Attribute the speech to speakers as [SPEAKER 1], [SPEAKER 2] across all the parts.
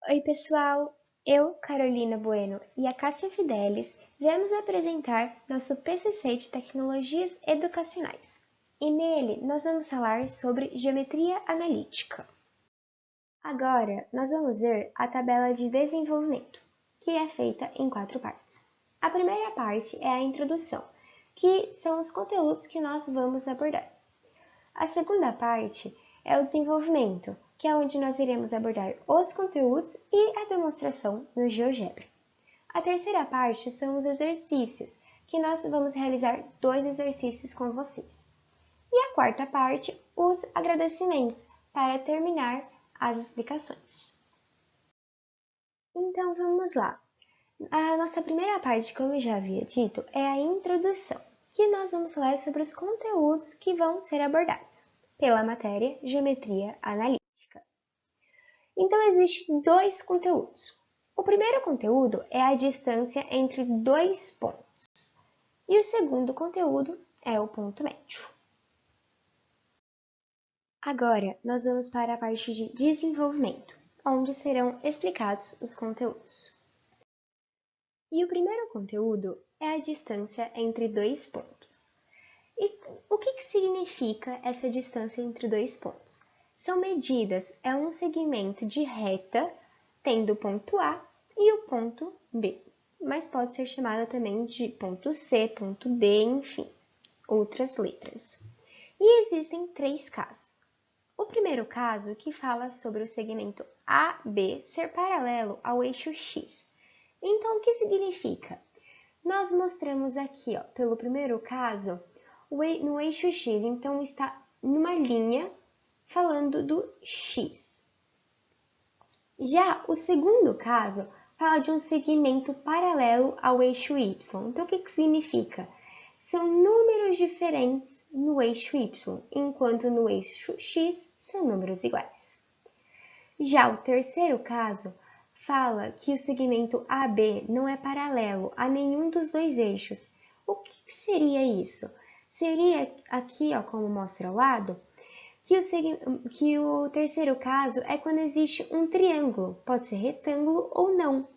[SPEAKER 1] Oi, pessoal! Eu, Carolina Bueno e a Cássia Fidelis viemos apresentar nosso PCC de Tecnologias Educacionais. E nele nós vamos falar sobre geometria analítica. Agora nós vamos ver a tabela de desenvolvimento, que é feita em 4 partes. A primeira parte é a introdução, que são os conteúdos que nós vamos abordar. A segunda parte é o desenvolvimento, que é onde nós iremos abordar os conteúdos e a demonstração no GeoGebra. A terceira parte são os exercícios, que nós vamos realizar 2 exercícios com vocês. E a quarta parte, os agradecimentos, para terminar as explicações. Então vamos lá. A nossa primeira parte, como eu já havia dito, é a introdução, que nós vamos falar sobre os conteúdos que vão ser abordados pela matéria Geometria Analítica. Então, existem 2 conteúdos. O primeiro conteúdo é a distância entre 2 pontos, e o segundo conteúdo é o ponto médio. Agora, nós vamos para a parte de desenvolvimento, onde serão explicados os conteúdos. E o primeiro conteúdo é a distância entre 2 pontos. E o que significa essa distância entre 2 pontos? São medidas, é um segmento de reta, tendo o ponto A e o ponto B, mas pode ser chamada também de ponto C, ponto D, enfim, outras letras. E existem 3 casos. O primeiro caso, que fala sobre o segmento AB ser paralelo ao eixo X. Então, o que significa? Nós mostramos aqui, pelo primeiro caso, no eixo X, então está numa linha falando do X. Já o segundo caso fala de um segmento paralelo ao eixo Y. Então, o que significa? São números diferentes no eixo Y, enquanto no eixo X são números iguais. Já o terceiro caso fala que o segmento AB não é paralelo a nenhum dos 2 eixos. O que seria isso? Seria aqui, como mostra ao lado, que o terceiro caso é quando existe um triângulo, pode ser retângulo ou não,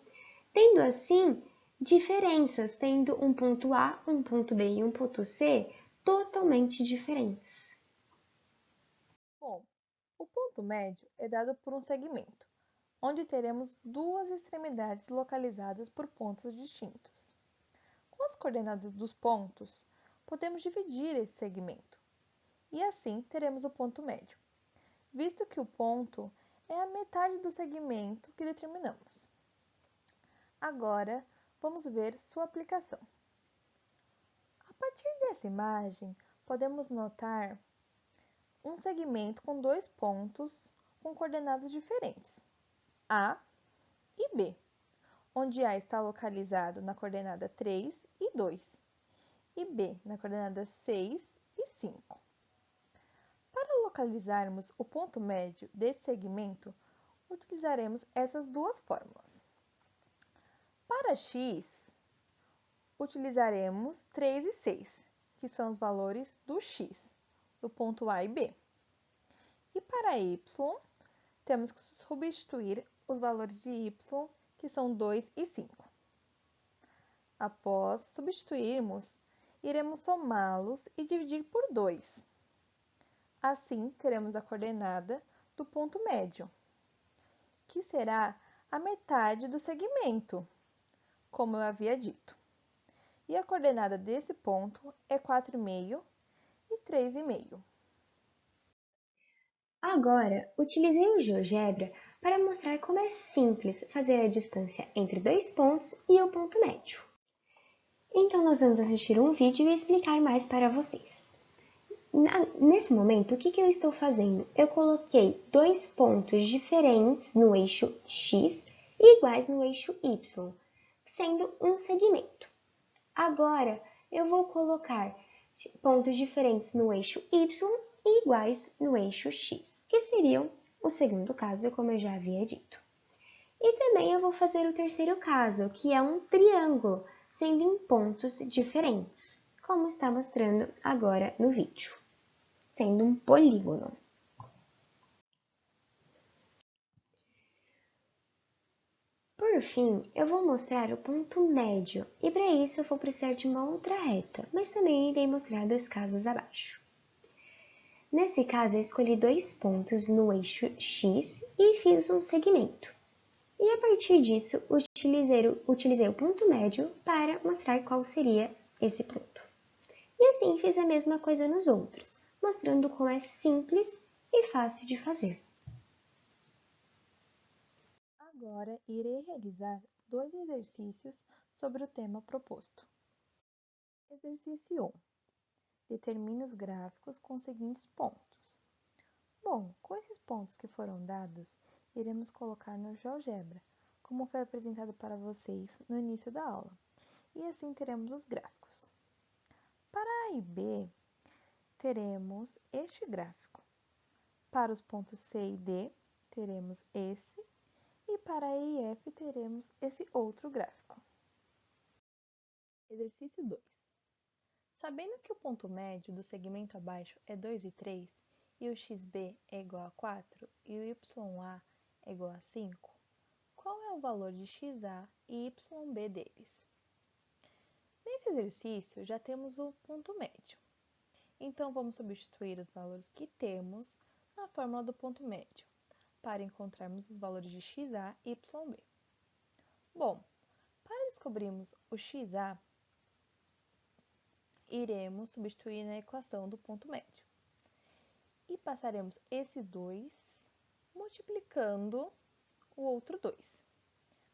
[SPEAKER 1] tendo assim diferenças, tendo um ponto A, um ponto B e um ponto C totalmente diferentes.
[SPEAKER 2] Bom, o ponto médio é dado por um segmento, onde teremos 2 extremidades localizadas por pontos distintos. Com as coordenadas dos pontos, podemos dividir esse segmento, e assim teremos o ponto médio, visto que o ponto é a metade do segmento que determinamos. Agora, vamos ver sua aplicação. A partir dessa imagem, podemos notar um segmento com 2 pontos com coordenadas diferentes, A e B, onde A está localizado na coordenada 3 e 2, e B na coordenada 6 e 5. Para localizarmos o ponto médio desse segmento, utilizaremos essas 2 fórmulas. Para x, utilizaremos 3 e 6, que são os valores do x, do ponto A e B. E para y, temos que substituir os valores de y, que são 2 e 5. Após substituirmos, iremos somá-los e dividir por 2. Assim, teremos a coordenada do ponto médio, que será a metade do segmento, como eu havia dito. E a coordenada desse ponto é 4,5 e 3,5.
[SPEAKER 1] Agora, utilizei o GeoGebra para mostrar como é simples fazer a distância entre 2 pontos e o ponto médio. Então, nós vamos assistir um vídeo e explicar mais para vocês. Nesse momento, o que eu estou fazendo? Eu coloquei 2 pontos diferentes no eixo X e iguais no eixo Y, sendo um segmento. Agora, eu vou colocar pontos diferentes no eixo Y e iguais no eixo X, que seriam o segundo caso, como eu já havia dito. E também eu vou fazer o terceiro caso, que é um triângulo, sendo em pontos diferentes, como está mostrando agora no vídeo, sendo um polígono. por fim, eu vou mostrar o ponto médio, e para isso eu vou precisar de uma outra reta, mas também irei mostrar dos casos abaixo. Nesse caso, eu escolhi dois pontos no eixo X e fiz um segmento. E a partir disso, utilizei o ponto médio para mostrar qual seria esse ponto. E assim fiz a mesma coisa nos outros, mostrando como é simples e fácil de fazer.
[SPEAKER 2] Agora irei realizar dois exercícios sobre o tema proposto. Exercício 1. Determine os gráficos com os seguintes pontos. Bom, com esses pontos que foram dados, iremos colocar no GeoGebra, como foi apresentado para vocês no início da aula, e assim teremos os gráficos. Para A e B, teremos este gráfico. Para os pontos C e D, teremos esse, e para E e F, teremos esse outro gráfico. Exercício 2. Sabendo que o ponto médio do segmento abaixo é 2 e 3, e o xb é igual a 4 e o YA é igual a 5, qual é o valor de XA e YB deles? Nesse exercício, já temos o ponto médio. Então, vamos substituir os valores que temos na fórmula do ponto médio, para encontrarmos os valores de XA e YB. Bom, para descobrirmos o XA, iremos substituir na equação do ponto médio. E passaremos esse 2 multiplicando o outro 2.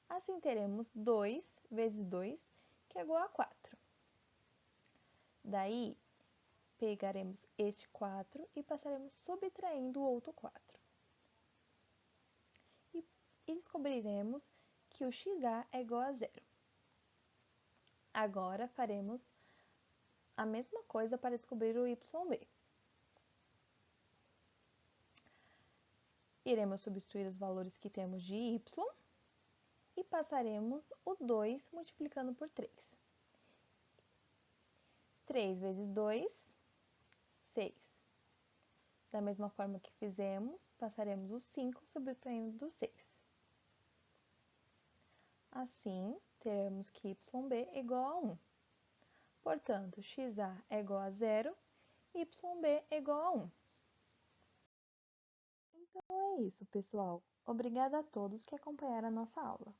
[SPEAKER 2] Assim, teremos 2 vezes 2, que é igual a 4. Daí, pegaremos este 4 e passaremos subtraindo o outro 4. E descobriremos que o XA é igual a 0. Agora, faremos a mesma coisa para descobrir o YB. Iremos substituir os valores que temos de y e passaremos o 2 multiplicando por 3. 3 vezes 2, 6. Da mesma forma que fizemos, passaremos o 5 subtraindo do 6. Assim, teremos que YB é igual a 1. Portanto, XA é igual a 0 e YB é igual a 1. Então é isso, pessoal. Obrigada a todos que acompanharam a nossa aula.